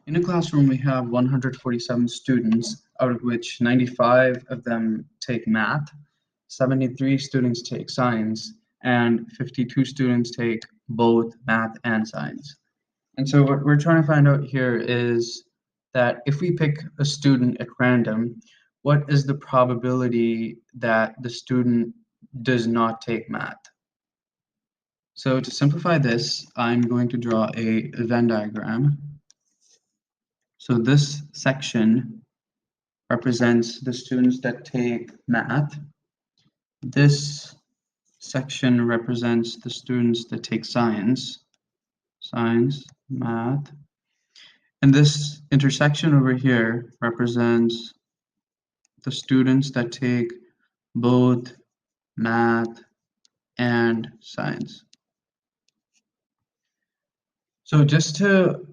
In a classroom, we have 147 students, out of which 95 of them take math, 73 students take science, and 52 students take both math and science. And so what we're trying to find out here is that if we pick a student at random, what is the probability that the student does not take math? So to simplify this, I'm going to draw a Venn diagram. So this section represents the students that take math. This section represents the students that take science, math. And this intersection over here represents the students that take both math and science. So just to